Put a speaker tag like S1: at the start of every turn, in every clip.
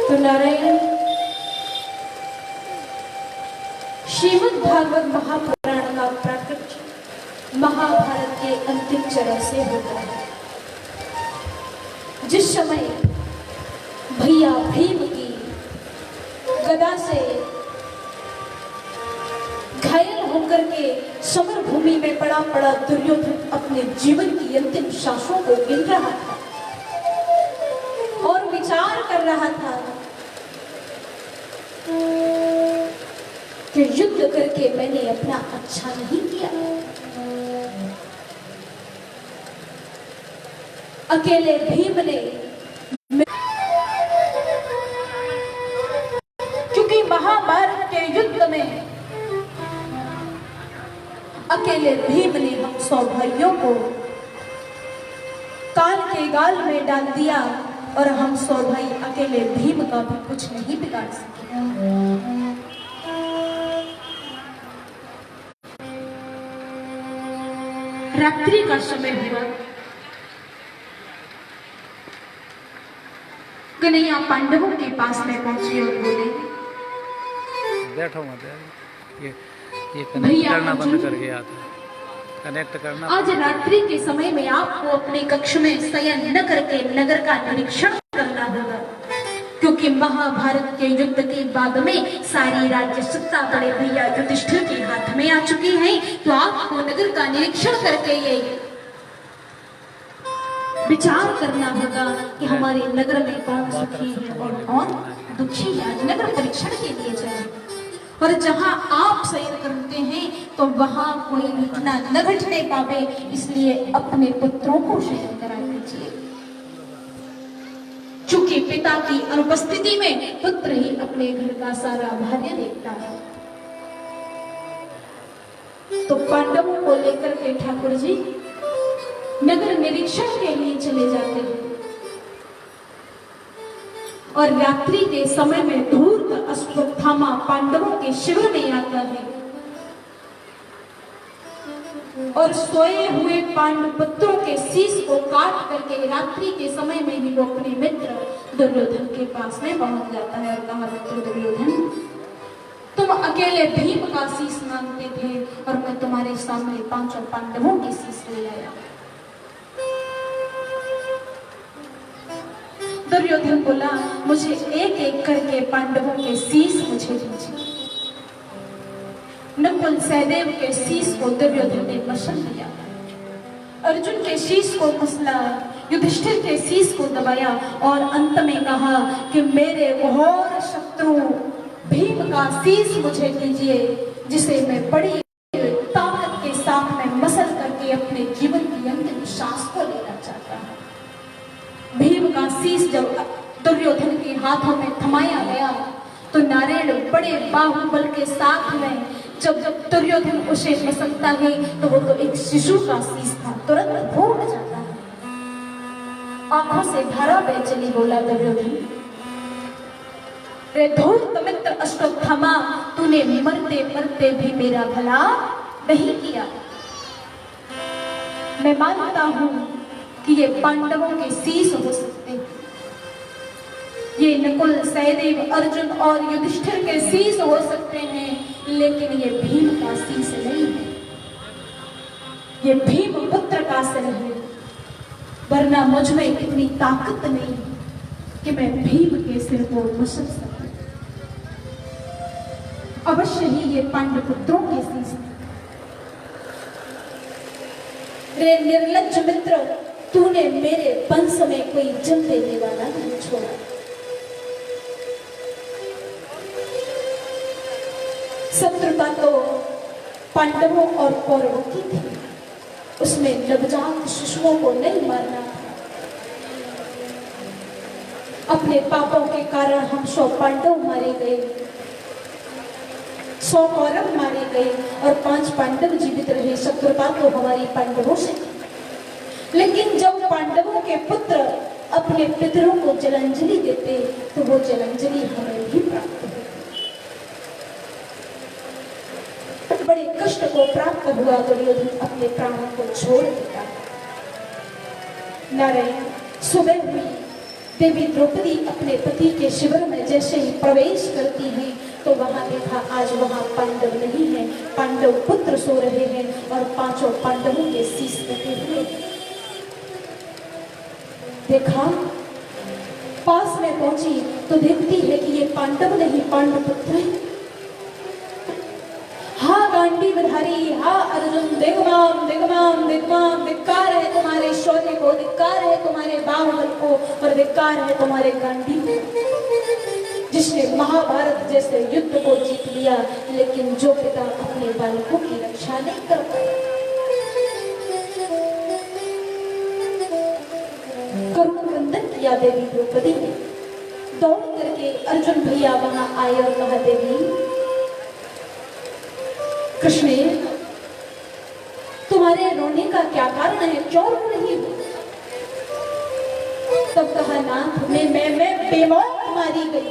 S1: तो नारायण श्रीमद् भागवत महापुराण का प्राकट्य महाभारत के अंतिम चरण से होता है। जिस समय भैया भीम की गदा से घायल होकर के समर भूमि में पड़ा पड़ा दुर्योधन अपने जीवन की अंतिम सांसों को गिन रहा था और विचार कर रहा था कि युद्ध करके मैंने अपना अच्छा नहीं किया। अकेले भीम ने, क्योंकि महाभारत के युद्ध में अकेले भीम ने हम 100 भाइयों को काल के गाल में डाल दिया और हम 100 भाई अकेले भीम का भी कुछ नहीं बिगाड़ सके। रात्रि का समय हुआ। कन्हैया पांडवों के पास में पहुंचे और बोले,
S2: बैठो मत, ये कनेक्ट करना बंद कर गया था। कनेक्ट करना
S1: आज रात्रि के समय में आपको अपने कक्ष में शयन न करके नगर का निरीक्षण करना होगा, क्योंकि महाभारत के युद्ध के बाद में सारी राज्य सत्ता बड़े भैया युधिष्ठिर के हाथ में आ चुकी है। तो आपको नगर का निरीक्षण करके ये विचार करना होगा कि हमारे नगर में कौन सुखी है और कौन दुखी है। आज नगर परीक्षण के लिए जाए और जहां आप शयन करते हैं तो वहां कोई घटना न घटने पावे, इसलिए अपने पुत्रों को शयन करा दीजिए। चूंकि पिता की अनुपस्थिति में पुत्र ही अपने घर का सारा भाग्य देखता है। तो पांडवों को लेकर के ठाकुर जी नगर निरीक्षण के लिए चले जाते हैं और रात्रि के समय में धूर्त अश्वत्थामा पांडवों के शिविर में आता है और सोए हुए पांडव पुत्रों के शीश को काट करके रात्रि के समय में ही वो अपने मित्र दुर्योधन के पास में पहुंच जाता है और कहा, मित्र दुर्योधन, तुम अकेले भीम का शीश मांगते थे और मैं तुम्हारे सामने 5 पांडवों के शीश ले आया। दुर्योधन बोला, मुझे एक एक करके पांडवों के शीश मुझे दीजिए। नकुल सहदेव के शीश को दुर्योधन ने मसल लिया, अर्जुन के शीश को मसला, युधिष्ठिर के शीश को दबाया और अंत में कहा कि मेरे घोर शत्रु भीम का शीश मुझे दीजिए, जिसे मैं बड़ी ताकत के साथ में मसल करके अपने जीवन की अंतिम सांस को लेना चाहता हूं। भीम का शीश जब दुर्योधन के हाथों में थमाया गया तो नारायण बड़े बाहुबल के साथ में जब दुर्योधन उसे मसलता है तो वो तो एक शिशु का शीश था, तुरंत फूट जाता है। आंखों से धारा बह चली। बोला दुर्योधन, रे धूर्त मित्र अश्वत्थामा, तूने मरते मरते भी मेरा भला नहीं किया। मैं मानता हूं कि ये पांडवों के शीश हो सकते हैं, ये नकुल सहदेव अर्जुन और युधिष्ठिर के शीश हो सकते हैं, लेकिन ये भीम का शीश नहीं है। ये भीम पुत्र का सिर है, वरना मुझ में इतनी ताकत नहीं कि मैं भीम के सिर को मसल सकूं। अवश्य ही ये पांडव पुत्रों के शीश है। रे निर्लज्ज मित्र, तूने मेरे वंश में कोई जन देने वाला नहीं छोड़ा। शत्रुता तो पांडवों और कौरवों की थी, उसमें नवजात शिशुओं को नहीं मारना था। अपने पापों के कारण हम 100 पांडव मारे गए, 100 कौरव मारे गए और 5 पांडव जीवित रहे। शत्रुता तो हमारी पांडवों से थी, लेकिन जब पांडवों के पुत्र अपने पितरों को जलांजलि देते तो वो जलांजलि हमें भी प्राप्त हुई। बड़े कष्ट को प्राप्त हुआ दुर्योधन अपने प्राणों को छोड़ देता। नारायण सुबह हुई, देवी द्रौपदी अपने पति के शिविर में जैसे ही प्रवेश करती हैं तो वहां देखा आज वहां पांडव नहीं है, पांडव पुत्र सो रहे हैं और पांचों पांडवों के शीश कटे हुए। देखा, पास में पहुंची तो देखती है कि ये पांडव नहीं पांडव पुत्र है। हा गांडीवधारी, हा अर्जुन, दिग्माम दिग्माम दिग्माम, धिक्कार है तुम्हारे शौर्य को, धिक्कार है तुम्हारे बाहुबल को और धिक्कार है तुम्हारे गांडी को, जिसने महाभारत जैसे युद्ध को जीत लिया लेकिन जो पिता अपने बालकों की रक्षा नहीं कर पाया। करुण वंदन किया देवी द्रौपदी ने। दौड़ करके अर्जुन भैया वहां आए और कहा, देवी कृष्ण, तुम्हारे रोने का क्या कारण है, क्यों रो रही हो? तब कहा, नाथ मैं बेमौत मारी गई।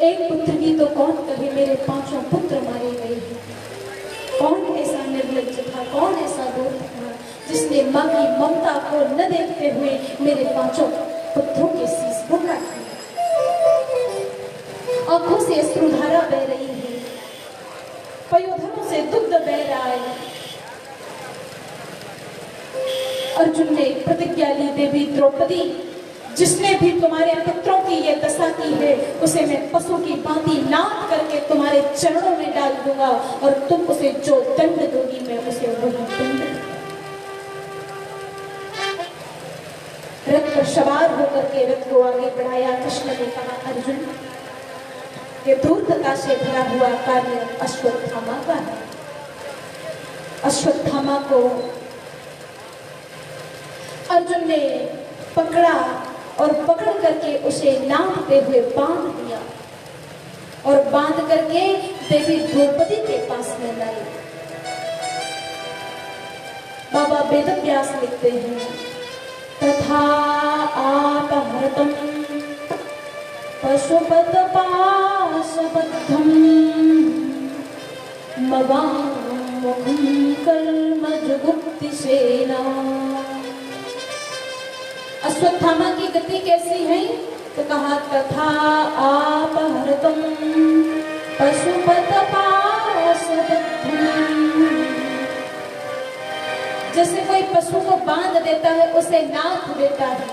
S1: एक पुत्र की तो कौन कहे, मेरे पांचों पुत्र मारे गए हैं। कौन ऐसा निर्लज्ज था, कौन ऐसा दूत था जिसने मां की ममता को न देखते हुए मेरे पांचों पुत्रों के शीश को काट दिया। आंखों से अश्रुधारा बह रही है, पयोधरों से दुग्ध बह रहा है। अर्जुन ने प्रतिज्ञा ली, देवी द्रौपदी, जिसने भी तुम्हारे पुत्रों की ये दशा की है उसे मैं पशु की भांति लात करके तुम्हारे चरणों में डाल दूंगा और तुम उसे जो दंड दोगी मैं उसे वही दंड। रथ पर सवार होकर के रथ को आगे बढ़ाया। कृष्ण ने कहा, अर्जुन, ये धूर्तता से भरा हुआ कार्य अश्वत्थामा का है। अश्वत्थामा को अर्जुन ने पकड़ा और पकड़ करके उसे नापते हुए बांध दिया और बांध करके देवी द्रौपदी के पास में लाई। बाबा वेदव्यास लिखते हैं, तथा आपहृतम पशुपत पाशबद्धम मवामुखं कर्म जुगुप्ति सेना। अश्वत्थामा की गति कैसी है? तो कहा, तथा आपहृतम पशुपत पाशबद्धम। जैसे कोई पशु को बांध देता है, उसे नाथ देता है,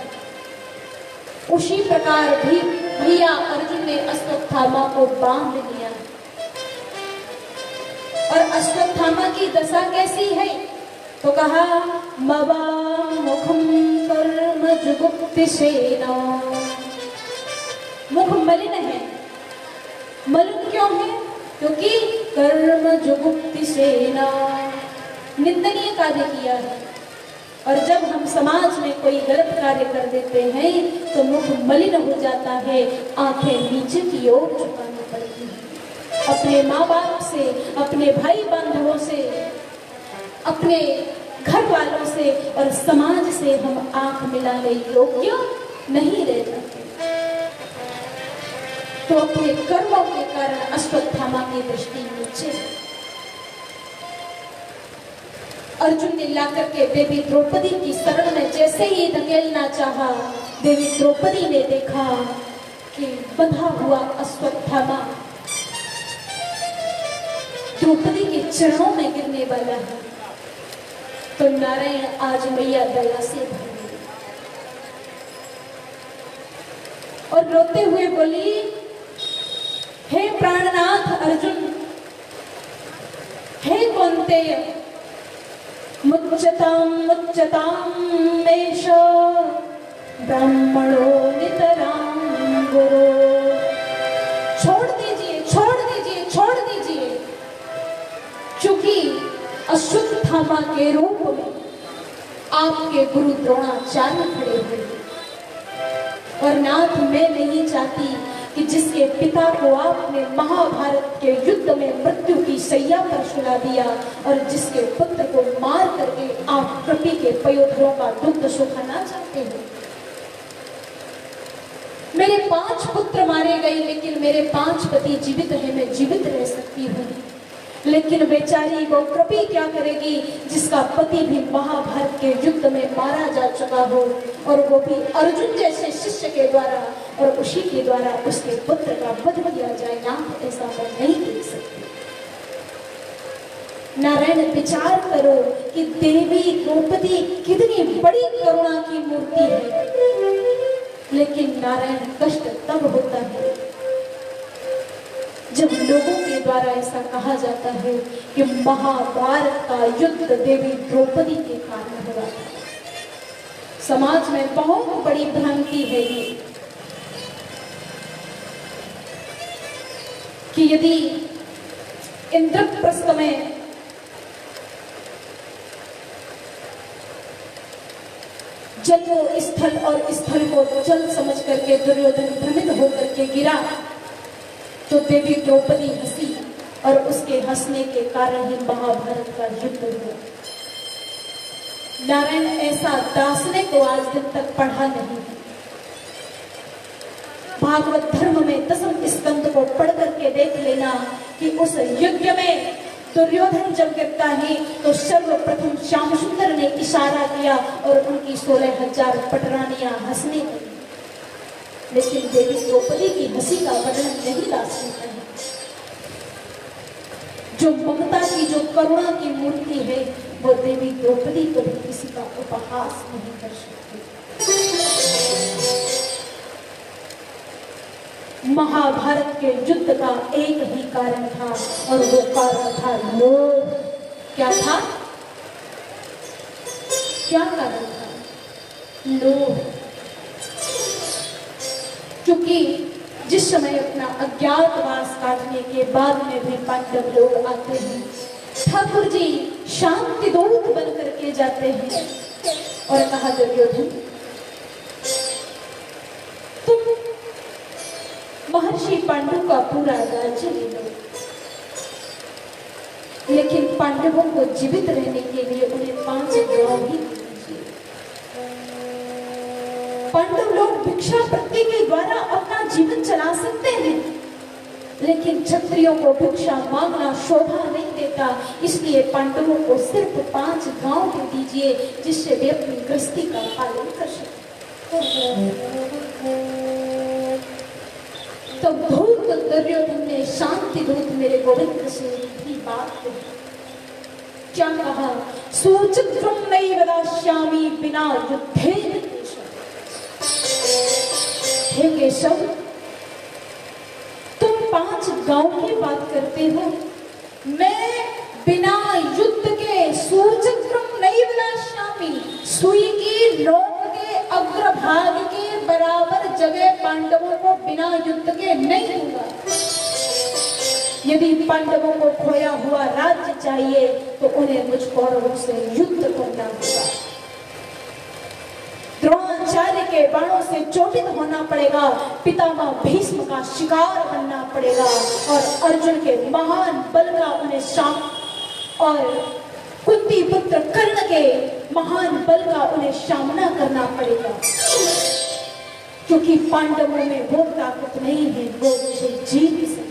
S1: उसी प्रकार भी भैया अर्जुन ने अश्वत्थामा को बांध लिया। और अश्वत्थामा की दशा कैसी है? तो कहा, मवा मुखम कर्म जुगुप्ति सेना। मुख मलिन है। मलिन क्यों है? क्योंकि कर्म जुगुप्ति सेना, निंदनीय कार्य किया है। और जब हम समाज में कोई गलत कार्य कर देते हैं तो मुख मलिन हो जाता है, आंखें नीचे की ओर झुकानी पड़ती है। अपने माँ बाप से, अपने भाई बंधुओं से, अपने घर वालों से और समाज से हम आंख मिलाने योग्य नहीं रह जाते। तो अपने कर्मों के कारण अश्वत्थामा की दृष्टि नीचे। अर्जुन ने लाकर के देवी द्रौपदी की शरण में जैसे ही धकेलना चाहा, देवी द्रौपदी ने देखा कि बंधा हुआ अश्वत्थामा द्रौपदी के चरणों में गिरने वाला है। तो नारायण आज मैया दया से भर गई और रोते हुए बोली, हे प्राणनाथ अर्जुन, हे कौन्तेय, मुच्यताम मुच्यताम मेष ब्राह्मणो नितराम गुरु। छोड़ दीजिए, छोड़ दीजिए, छोड़ दीजिए, क्योंकि अश्वत्थामा के रूप में आपके गुरु द्रोणाचार्य खड़े हुए और नाथ मैं नहीं चाहती कि जिसके पिता को आपने महाभारत के युद्ध में मृत्यु की शैया पर सुला दिया और जिसके पुत्र को मार करके आप कृपी के पयोधरों का दुग्ध सुखाना चाहते हो। मेरे 5 पुत्र मारे गए लेकिन मेरे 5 पति जीवित हैं, मैं जीवित रह सकती हूँ। लेकिन बेचारी वो कृपी क्या करेगी जिसका पति भी महाभारत के युद्ध में मारा जा चुका हो, और वो भी अर्जुन जैसे शिष्य के द्वारा, और उसी के द्वारा उसके पुत्र का वध किया जाए ना। ऐसा मैं नहीं देख सकती। नारायण, विचार करो कि देवी द्रौपदी कितनी बड़ी करुणा की मूर्ति है, लेकिन नारायण कष्ट तब होता है जब लोगों के द्वारा ऐसा कहा जाता है कि महाभारत का युद्ध देवी द्रौपदी के कारण हुआ था। समाज में बहुत बड़ी भ्रांति है ये कि यदि इंद्रप्रस्थ में जल को स्थल और स्थल को जल समझ करके दुर्योधन भ्रमित होकर के गिरा, तो देवी द्रौपदी हंसी और उसके हंसने के कारण ही महाभारत का युद्ध हुआ। नारायण, ऐसा दास ने तो आज दिन तक पढ़ा नहीं है। भागवत धर्म में 10वें स्कंद को पढ़ करके देख लेना कि उस युद्ध में दुर्योधन जब गिरता है तो सर्वप्रथम श्याम सुंदर ने इशारा किया और उनकी 16,000 पटरानियां हंसने लगी। लेकिन देवी द्रौपदी की हंसी का वर्णन नहीं ला सकते हैं। जो ममता की, जो करुणा की मूर्ति है, वो देवी द्रौपदी को भी किसी का उपहास नहीं कर सकती। महाभारत के युद्ध का एक ही कारण था, और वो कारण था लोभ। क्या था? क्या कारण था? लोभ। क्योंकि जिस समय अपना अज्ञातवास काटने के बाद में भी पांडव लोग आते हैं, ठाकुर जी शांति दूत बन करके जाते हैं और कहा, दुर्योधन तुम महर्षि पांडु का पूरा राज्य ले लो, लेकिन पांडवों को जीवित रहने के लिए उन्हें 5 गांव ही दीजिए। पांडव लोग भिक्षा वृत्ति के द्वारा अपना जीवन चला सकते हैं, लेकिन क्षत्रियों को भिक्षा मांगना शोभा नहीं देता, इसलिए पांडवों को सिर्फ 5 गांव दे दीजिए जिससे वे अपनी गृहस्थी का पालन कर सकें। तो धूर्त दुर्योधन ने शांति दूत मेरे गोविंद से भी बात कही। क्या कहा? सूचित्रम नैव दास्यामि बिना युद्धेन केशव। हे केशव, तुम 5 गांव की बात करते हो, मैं बिना युद्ध के सूचित्रम नैव दास्यामि, सुई की नोक के अग्रभाग के बराबर जगह पांडवों को बिना युद्ध के नहीं दूंगा। यदि पांडवों को खोया हुआ राज्य चाहिए तो उन्हें मुझ कौरवों से युद्ध करना होगा। द्रोणाचार्य के बाणों से चोटित होना पड़ेगा, पितामह भीष्म का शिकार बनना पड़ेगा, और अर्जुन के महान बल का उन्हें और कुंती पुत्र कर्ण के महान बल का उन्हें सामना करना पड़ेगा, क्योंकि पांडवों में वो ताकत नहीं है वो मुझे जीत सके।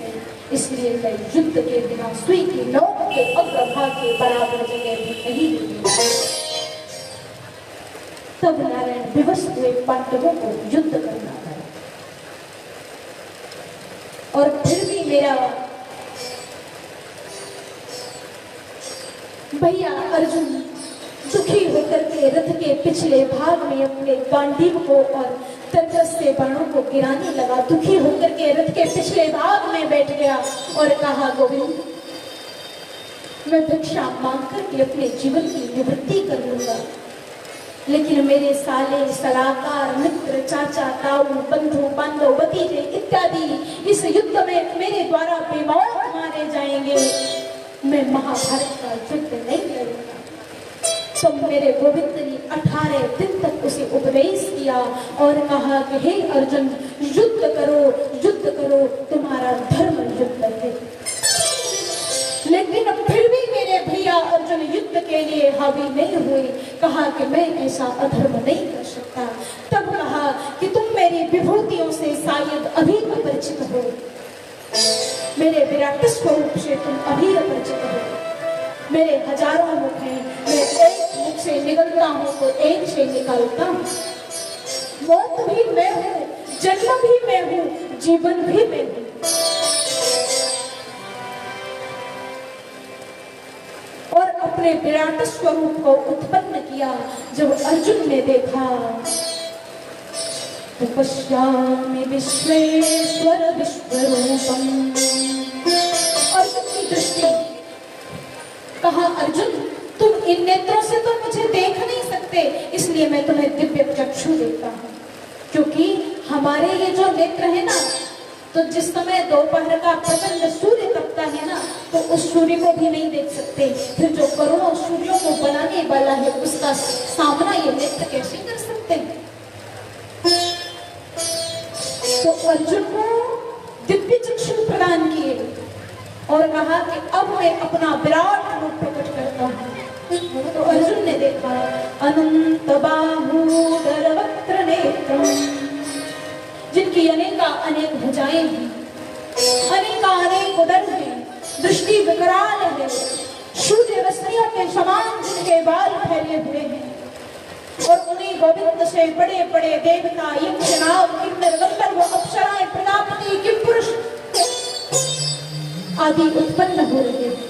S1: इसलिए मैं युद्ध के बिना सुई की नोक के अग्रभाग के बराबर जगह भी नहीं दूंगा। तब नारायण विवश हुए पांडवों को युद्ध करना है। और फिर भी मेरा भैया अर्जुन दुखी होकर के रथ के पिछले भाग में अपने गांडीव को और तरकस से बाणों को गिराने लगा। दुखी होकर के रथ के पिछले भाग में बैठ गया और कहा, गोविंद मैं भिक्षा मांग करके अपने जीवन की निवृत्ति कर लूंगा, लेकिन मेरे साले सलाहकार मित्र चाचा ताऊ बंधु बांधव भतीजे इत्यादि इस युद्ध में मेरे द्वारा बेमौत मारे जाएंगे। मैं महाभारत का युद्ध नहीं लड़ूंगा। तो मेरे गोविंद ने 18 दिन तक उसे उपदेश किया और कहा कि हे अर्जुन, युद्ध करो, तुम्हारा धर्म युद्ध है। लेकिन फिर भी मेरे भैया अर्जुन युद्ध के लिए हावी नहीं हुए। कहा कि मैं ऐसा अधर्म नहीं कर सकता। तब कहा कि तुम मेरी विभूतियों से शायद अभी अपरिचित हो। मेरे विराट स्वरूप से तुम अभी अपरिचित हो। मेरे हजारों मुख हैं, मैं एक मुख से निकलता हूँ तो एक से निकलता हूँ। मौत भी मैं हूँ, जन्म भी मैं हूँ, जीवन भी मैं हूँ। और अपने विराट स्वरूप को उत्पन्न किया जब अर्जुन ने देखा। पश्यामि विश्वेश्वर विश्वरूपम्। अर्जुन की दृष्टि, कहा अर्जुन तुम इन नेत्रों से तो मुझे देख नहीं सकते, इसलिए मैं तुम्हें दिव्य चक्षु देता हूँ। क्योंकि हमारे ये जो नेत्र है ना, तो जिस समय दोपहर का प्रचंड सूर्य तपता है ना, तो उस सूर्य को भी नहीं देख सकते। फिर जो करोड़ों सूर्यों को बनाने वाला है, उसका सामना ये नेत्र कैसे कर सकते हैं? तो अर्जुन को दिव्य चक्षु प्रदान किए और कहा कि अब मैं अपना विराट रूप प्रकट करता हूँ। तो अर्जुन ने देखा अनंत बाहूदर वक्त्र नेत्रम, जिनकी अनेक भुजाएं हैं, अनेक उदर हैं, दृष्टि विकराल है, सूर्य रश्मियों के समान जिनके बाल फैले हुए हैं, और उन्हीं गोविंद से बड़े बड़े देवता, यक्ष, नाग, किन्नर, गंधर्व, अप्सराएं, प्रजापति, किंपुरुष आदि उत्पन्न हो रहे हैं।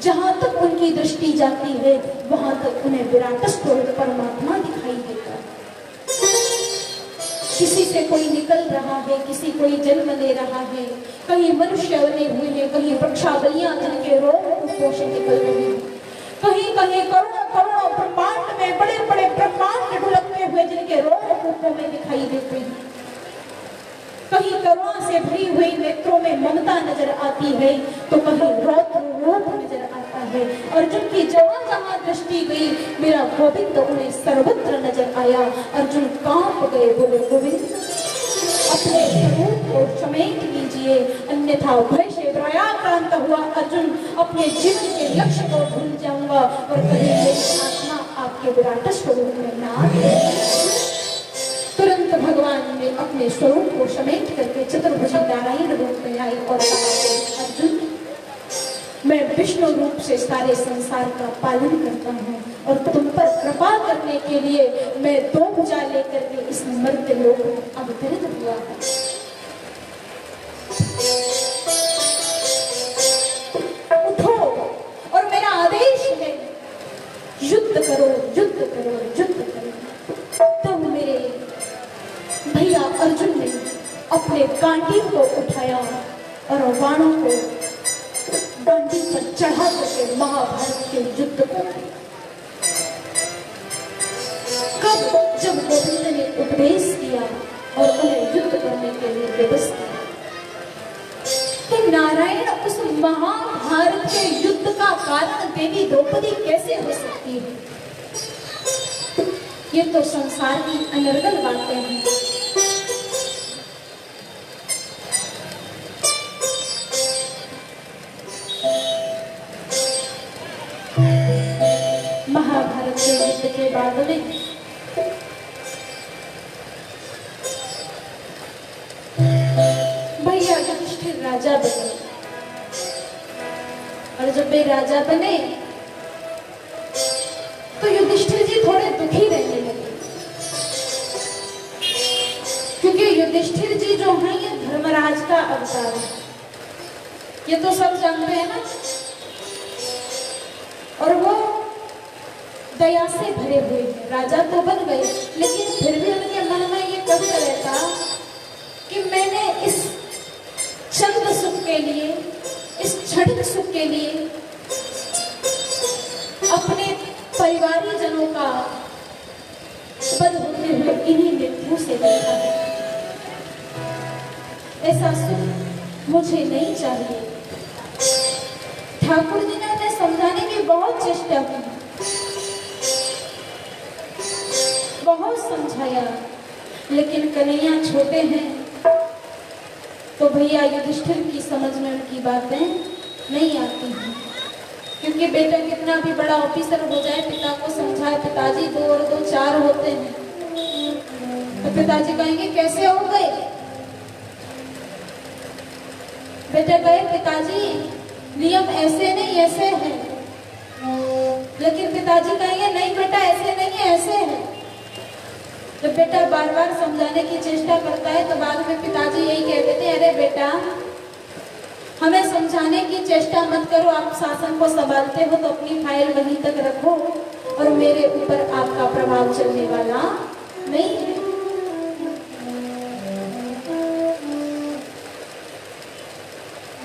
S1: जहां तक उनकी दृष्टि जाती है, वहां तक उन्हें विराट स्वरूप परमात्मा दिखाई देता है। किसी से कोई निकल रहा है, किसी कोई जन्म ले रहा है, कहीं मनुष्य बने हुए हैं, कहीं वृक्षावलियां जिनके रोम कूपों से निकल रही हैं, कहीं कहीं करोड़ों करोड़ों ब्रह्मांड में बड़े बड़े ब्रह्मांड ढुलकते हुए जिनके रोम कूपों में दिखाई देते हैं, कहीं करुणा से भरी हुई नेत्रों में ममता नजर आती है, तो कहीं रौद्र रूप नजर आता है। अर्जुन की जहां जहां दृष्टि गई, मेरा गोविंद उन्हें सर्वत्र नजर आया। अर्जुन कांप गए, बोले गोविंद अपने स्वरूप को समेट लीजिए, अन्यथा भय से भयाक्रांत हुआ अर्जुन अपने जीवन के लक्ष्य को भूल जाऊंगा और कभी मेरी आत्मा आपके विराट स्वरूप में ना। तुरंत भगवान ने अपने स्वरूप को समेट करके चतुर्भुज नारायण रूप में आई और कहा, अर्जुन मैं विष्णु रूप से सारे संसार का पालन करता हूँ और तुम पर कृपा करने के लिए मैं दो भुजा लेकर के इस मर्त्य लोक में अवतरित हुआ है। उठो और मेरा आदेश है, युद्ध करो, युद्ध करो, युद्ध करो। तब मेरे भैया अर्जुन ने अपने गांडीव को उठाया और बाणों को गांडी पर चढ़ा करके महाभारत के युद्ध को। कब? जब गोविंद ने उपदेश किया और उन्हें युद्ध करने के लिए व्यवस्था की। तो नारायण उस महाभारत के युद्ध का कारण देवी द्रौपदी कैसे हो सकती है? ये तो संसार की अनर्गल बातें हैं। महाभारत के युद्ध के बाद में भैया युधिष्ठिर राजा बने, और जब वे राजा बने तो युधिष्ठिर जी थोड़े दुखी रहने लगे, क्योंकि युधिष्ठिर जी जो हैं ये धर्मराज का अवतार है, ये तो सब जानते हैं ना। और वो दया से भरे हुए हैं, राजा तो बन गए, लेकिन फिर भी उनके मन में ये कष्ट रहता कि मैंने इस चंद सुख के लिए, इस क्षणिक सुख के लिए अपने परिवारी जनों का वध होते हुए इन्हीं मृत्यु से देखा है। ऐसा सुख मुझे नहीं चाहिए। ठाकुर जी ने उन्हें समझाने की बहुत चेष्टा की, बहुत समझाया, लेकिन कन्हैया छोटे हैं तो भैया युधिष्ठिर की समझ में उनकी बातें नहीं आती हैं। क्योंकि बेटा कितना भी बड़ा ऑफिसर हो जाए, पिता को समझाए पिताजी 2 और 2 4 होते हैं, तो पिताजी कहेंगे कैसे हो गए। बेटे कहे पिताजी नियम ऐसे नहीं ऐसे है, लेकिन पिताजी कहेंगे नहीं बेटा ऐसे नहीं है ऐसे है। जब बेटा बार बार समझाने की चेष्टा करता है तो बाद में पिताजी यही कह देते हैं, अरे बेटा हमें समझाने की चेष्टा मत करो, आप शासन को संभालते हो तो अपनी फाइल वहीं तक रखो और मेरे ऊपर आपका प्रभाव चलने वाला नहीं है।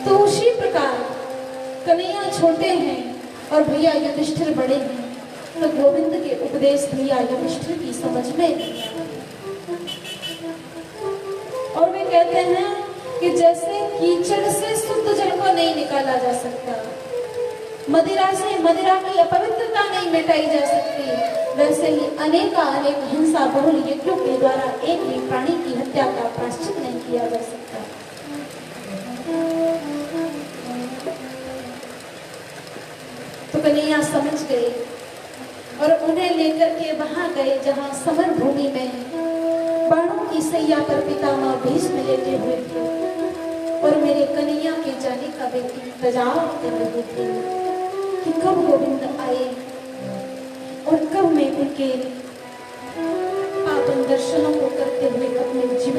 S1: तो उसी प्रकार कन्हैया छोटे हैं और भैया युधिष्ठिर बड़े हैं, तो गोविंद के उपदेश भैया युधिष्ठिर की समझ में नहीं आए। और वे कहते हैं कि जैसे कीचड़ से शुद्ध जल को नहीं निकाला जा सकता, मदिरा से मदिरा की अपवित्रता नहीं मिटाई जा सकती, वैसे ही अनेक हिंसा बहुल यज्ञों के द्वारा एक भी प्राणी की हत्या का प्रायश्चित नहीं किया जा सकता। तो कन्हैया समझ गए और उन्हें लेकर के वहां गए जहां समर भूमि में बाणों की सैया पर पितामह भीष्म लेटे हुए थे और मेरे कन्हैया के जाने का वे इंतजार कर रहे थे कि कब गोविंद आए और कब मैं उनके पावन दर्शनों को करते हुए अपने जीवन